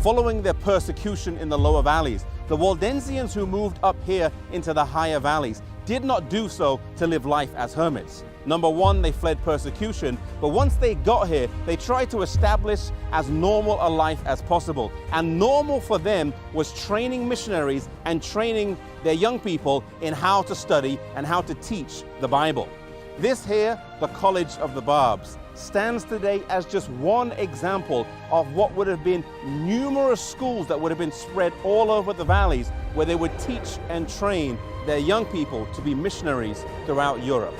Following their persecution in the lower valleys, the Waldensians who moved up here into the higher valleys did not do so to live life as hermits. Number one, they fled persecution, but once they got here, they tried to establish as normal a life as possible. And normal for them was training missionaries and training their young people in how to study and how to teach the Bible. This here, the College of the Barbs, stands today as just one example of what would have been numerous schools that would have been spread all over the valleys, where they would teach and train their young people to be missionaries throughout Europe.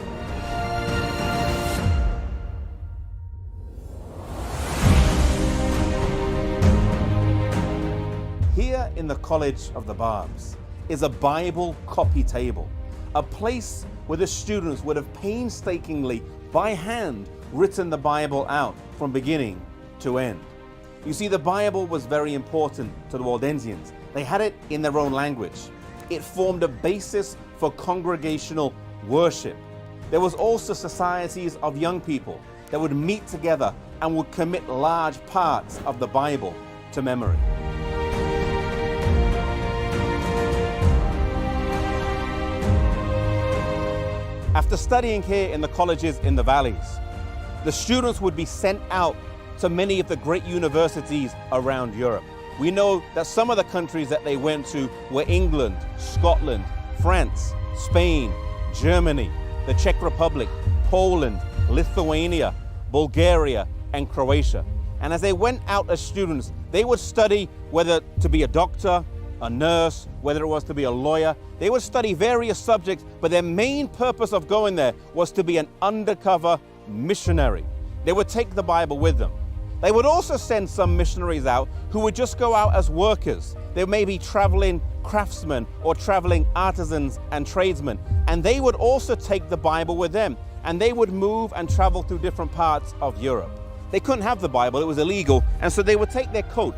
Here in the College of the Barbs is a Bible copy table, a place where the students would have painstakingly, by hand, written the Bible out from beginning to end. You see, the Bible was very important to the Waldensians. They had it in their own language. It formed a basis for congregational worship. There was also societies of young people that would meet together and would commit large parts of the Bible to memory. After studying here in the colleges in the valleys, the students would be sent out to many of the great universities around Europe. We know that some of the countries that they went to were England, Scotland, France, Spain, Germany, the Czech Republic, Poland, Lithuania, Bulgaria, and Croatia. And as they went out as students, they would study whether to be a doctor, a nurse, whether it was to be a lawyer. They would study various subjects, but their main purpose of going there was to be an undercover missionary. They would take the Bible with them. They would also send some missionaries out who would just go out as workers. They may be traveling craftsmen or traveling artisans and tradesmen, and they would also take the Bible with them, and they would move and travel through different parts of Europe. They couldn't have the Bible, it was illegal, and so they would take their coat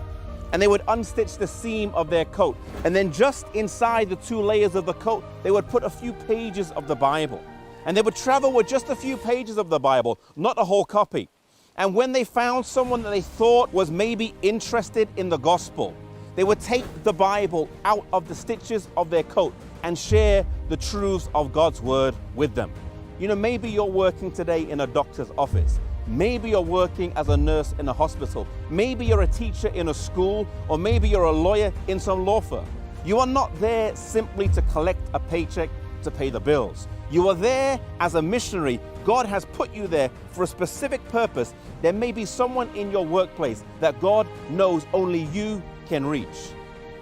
and they would unstitch the seam of their coat, and then just inside the 2 layers of the coat, they would put a few pages of the Bible. And they would travel with just a few pages of the Bible, not a whole copy. And when they found someone that they thought was maybe interested in the gospel, they would take the Bible out of the stitches of their coat and share the truths of God's word with them. You know, maybe you're working today in a doctor's office. Maybe you're working as a nurse in a hospital. Maybe you're a teacher in a school, or maybe you're a lawyer in some law firm. You are not there simply to collect a paycheck to pay the bills. You are there as a missionary. God has put you there for a specific purpose. There may be someone in your workplace that God knows only you can reach.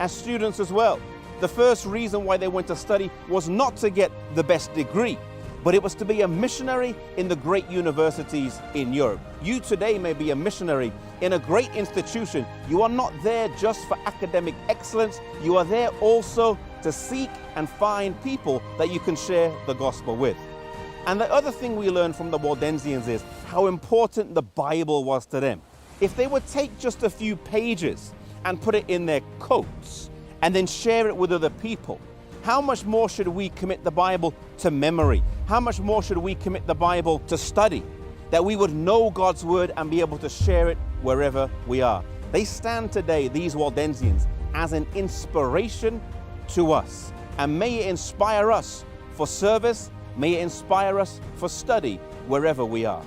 As students as well, the first reason why they went to study was not to get the best degree, but it was to be a missionary in the great universities in Europe. You today may be a missionary in a great institution. You are not there just for academic excellence. You are there also to seek and find people that you can share the gospel with. And the other thing we learn from the Waldensians is how important the Bible was to them. If they would take just a few pages and put it in their coats and then share it with other people, how much more should we commit the Bible to memory? How much more should we commit the Bible to study? That we would know God's word and be able to share it wherever we are. They stand today, these Waldensians, as an inspiration to us. And may it inspire us for service, may it inspire us for study wherever we are.